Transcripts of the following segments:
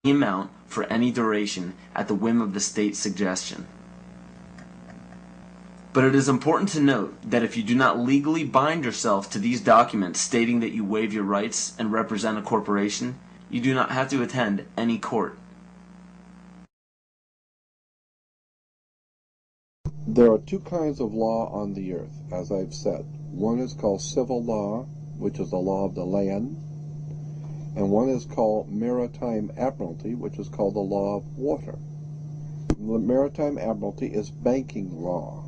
amount for any duration at the whim of the state's suggestion. But it is important to note that if you do not legally bind yourself to these documents stating that you waive your rights and represent a corporation, you do not have to attend any court. There are two kinds of law on the earth, as I've said. One is called civil law, which is the law of the land, and one is called maritime admiralty, which is called the law of water. The maritime admiralty is banking law.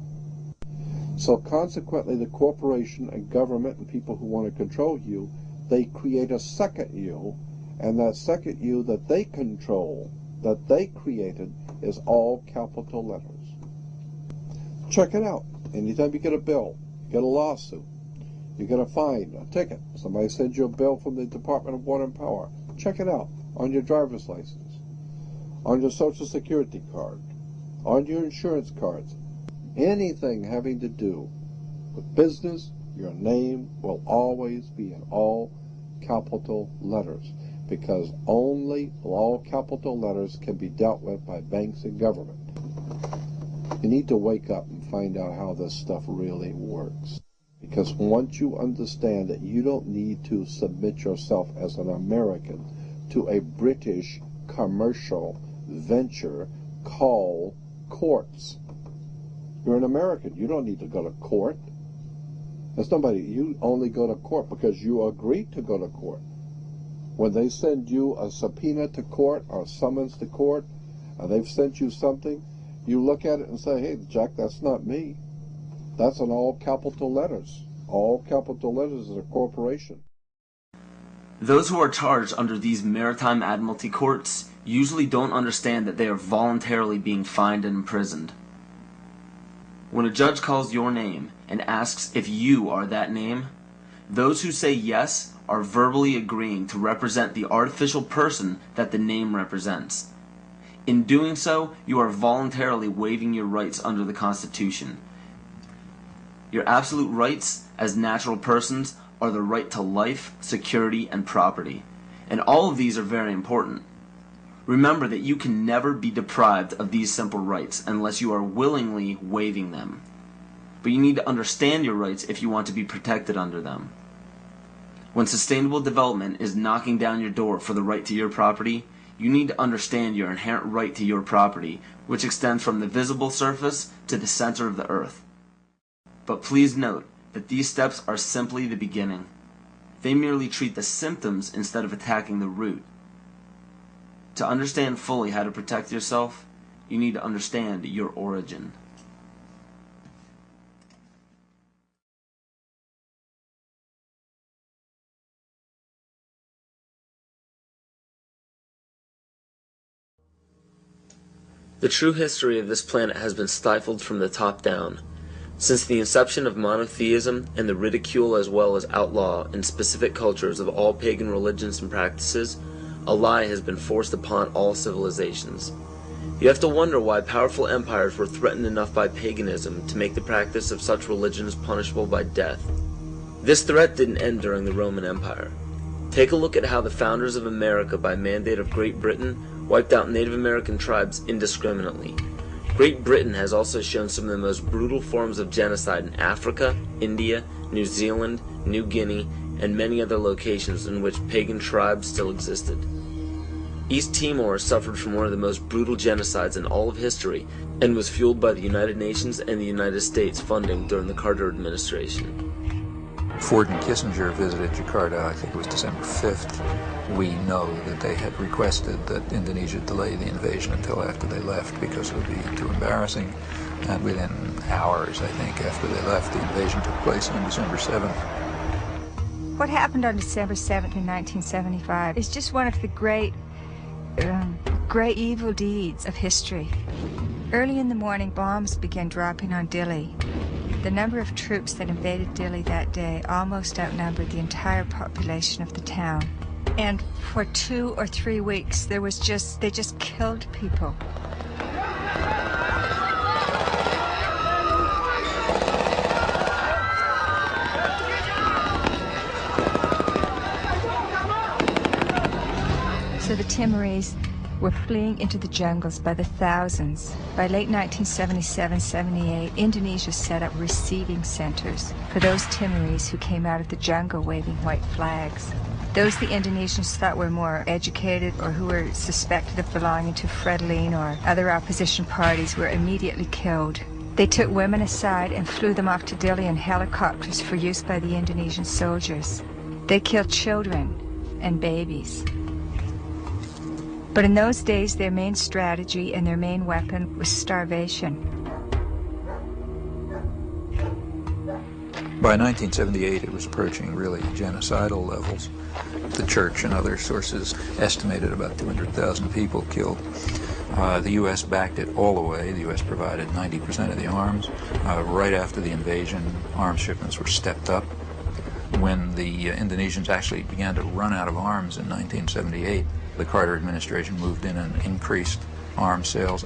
So consequently, the corporation and government and people who want to control you, they create a second you, and that second you that they control, that they created, is all capital letters. Check it out. Anytime you get a bill, you get a lawsuit, you get a fine, a ticket, somebody sends you a bill from the Department of Water and Power, check it out on your driver's license, on your Social Security card, on your insurance cards. Anything having to do with business, your name will always be in all capital letters, because only all capital letters can be dealt with by banks and government. You need to wake up and find out how this stuff really works. Because once you understand that you don't need to submit yourself as an American to a British commercial venture called courts. You're an American. You don't need to go to court. There's nobody. You only go to court because you agreed to go to court. When they send you a subpoena to court or a summons to court, and they've sent you something, you look at it and say, hey, Jack, that's not me. That's in all capital letters. All capital letters is a corporation. Those who are charged under these maritime admiralty courts usually don't understand that they are voluntarily being fined and imprisoned. When a judge calls your name and asks if you are that name, those who say yes are verbally agreeing to represent the artificial person that the name represents. In doing so, you are voluntarily waiving your rights under the Constitution. Your absolute rights as natural persons are the right to life, security, and property. And all of these are very important. Remember that you can never be deprived of these simple rights unless you are willingly waiving them. But you need to understand your rights if you want to be protected under them. When sustainable development is knocking down your door for the right to your property, you need to understand your inherent right to your property, which extends from the visible surface to the center of the earth. But please note that these steps are simply the beginning. They merely treat the symptoms instead of attacking the root. To understand fully how to protect yourself, you need to understand your origin. The true history of this planet has been stifled from the top down. Since the inception of monotheism and the ridicule as well as outlaw in specific cultures of all pagan religions and practices, a lie has been forced upon all civilizations. You have to wonder why powerful empires were threatened enough by paganism to make the practice of such religions punishable by death. This threat didn't end during the Roman Empire. Take a look at how the founders of America by mandate of Great Britain wiped out Native American tribes indiscriminately. Great Britain has also shown some of the most brutal forms of genocide in Africa, India, New Zealand, New Guinea, and many other locations in which pagan tribes still existed. East Timor suffered from one of the most brutal genocides in all of history and was fueled by the United Nations and the United States funding during the Carter administration. Ford and Kissinger visited Jakarta, I think it was December 5th. We know that they had requested that Indonesia delay the invasion until after they left because it would be too embarrassing. And within hours, I think, after they left, the invasion took place on December 7th. What happened on December 7th in 1975 is just one of the great evil deeds of history. Early in the morning, bombs began dropping on Dili. The number of troops that invaded Dili that day almost outnumbered the entire population of the town. And for 2 or 3 weeks, they just killed people. So the Timorese were fleeing into the jungles by the thousands. By late 1977-78, Indonesia set up receiving centers for those Timorese who came out of the jungle waving white flags. Those the Indonesians thought were more educated or who were suspected of belonging to Frelimo or other opposition parties were immediately killed. They took women aside and flew them off to Dili in helicopters for use by the Indonesian soldiers. They killed children and babies. But in those days, their main strategy and their main weapon was starvation. By 1978, it was approaching really genocidal levels. The church and other sources estimated about 200,000 people killed. The U.S. backed it all the way. The U.S. provided 90% of the arms. Right after the invasion, arms shipments were stepped up. When the Indonesians actually began to run out of arms in 1978, the Carter administration moved in and increased arms sales.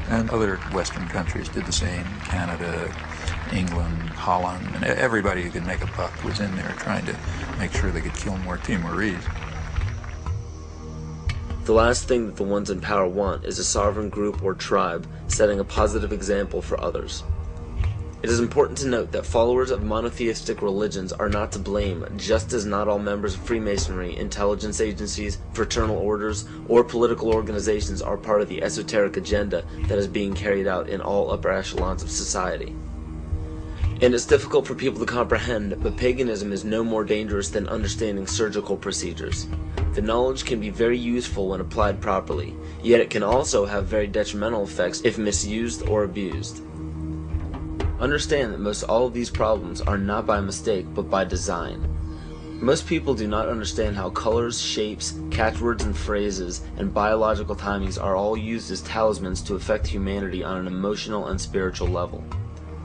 And other Western countries did the same. Canada, England, Holland, and everybody who could make a buck was in there trying to make sure they could kill more Timorese. The last thing that the ones in power want is a sovereign group or tribe setting a positive example for others. It is important to note that followers of monotheistic religions are not to blame, just as not all members of Freemasonry, intelligence agencies, fraternal orders, or political organizations are part of the esoteric agenda that is being carried out in all upper echelons of society. And it's difficult for people to comprehend, but paganism is no more dangerous than understanding surgical procedures. The knowledge can be very useful when applied properly, yet it can also have very detrimental effects if misused or abused. Understand that most all of these problems are not by mistake, but by design. Most people do not understand how colors, shapes, catchwords and phrases, and biological timings are all used as talismans to affect humanity on an emotional and spiritual level.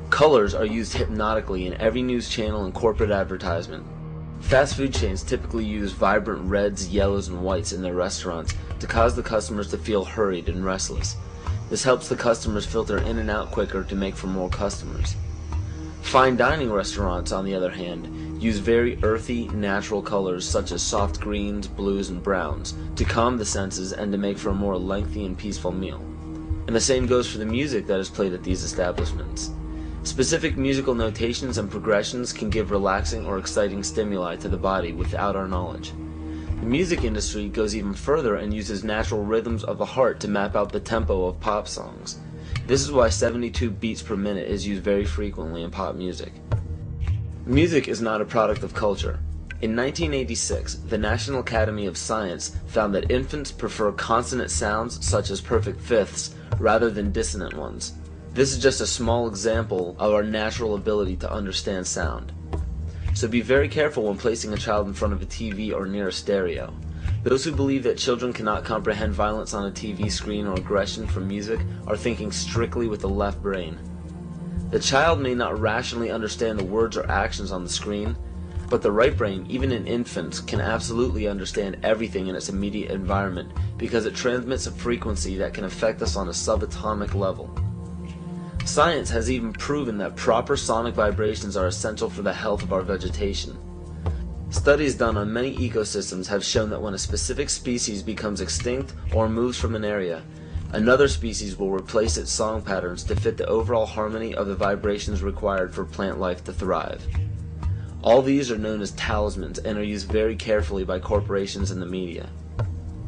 Colors are used hypnotically in every news channel and corporate advertisement. Fast food chains typically use vibrant reds, yellows, and whites in their restaurants to cause the customers to feel hurried and restless. This helps the customers filter in and out quicker to make for more customers. Fine dining restaurants, on the other hand, use very earthy, natural colors such as soft greens, blues, and browns to calm the senses and to make for a more lengthy and peaceful meal. And the same goes for the music that is played at these establishments. Specific musical notations and progressions can give relaxing or exciting stimuli to the body without our knowledge. The music industry goes even further and uses natural rhythms of the heart to map out the tempo of pop songs. This is why 72 beats per minute is used very frequently in pop music. Music is not a product of culture. In 1986, the National Academy of Science found that infants prefer consonant sounds such as perfect fifths rather than dissonant ones. This is just a small example of our natural ability to understand sound. So be very careful when placing a child in front of a TV or near a stereo. Those who believe that children cannot comprehend violence on a TV screen or aggression from music are thinking strictly with the left brain. The child may not rationally understand the words or actions on the screen, but the right brain, even in infants, can absolutely understand everything in its immediate environment because it transmits a frequency that can affect us on a subatomic level. Science has even proven that proper sonic vibrations are essential for the health of our vegetation. Studies done on many ecosystems have shown that when a specific species becomes extinct or moves from an area, another species will replace its song patterns to fit the overall harmony of the vibrations required for plant life to thrive. All these are known as talismans and are used very carefully by corporations and the media.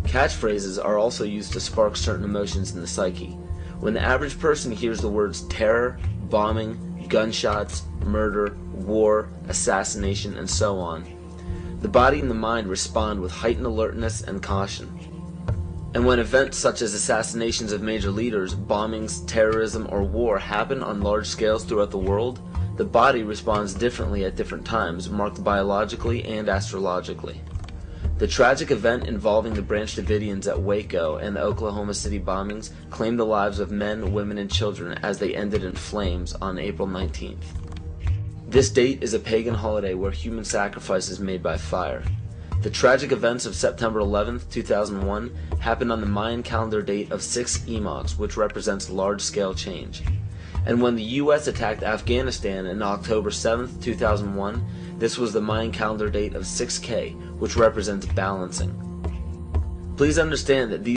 Catchphrases are also used to spark certain emotions in the psyche. When the average person hears the words terror, bombing, gunshots, murder, war, assassination, and so on, the body and the mind respond with heightened alertness and caution. And when events such as assassinations of major leaders, bombings, terrorism, or war happen on large scales throughout the world, the body responds differently at different times, marked biologically and astrologically. The tragic event involving the Branch Davidians at Waco and the Oklahoma City bombings claimed the lives of men, women, and children as they ended in flames on April 19th. This date is a pagan holiday where human sacrifice is made by fire. The tragic events of September 11th, 2001 happened on the Mayan calendar date of 6 Emox, which represents large-scale change. And when the U.S. attacked Afghanistan on October 7th, 2001, this was the Mayan calendar date of 6K, which represents balancing. Please understand that these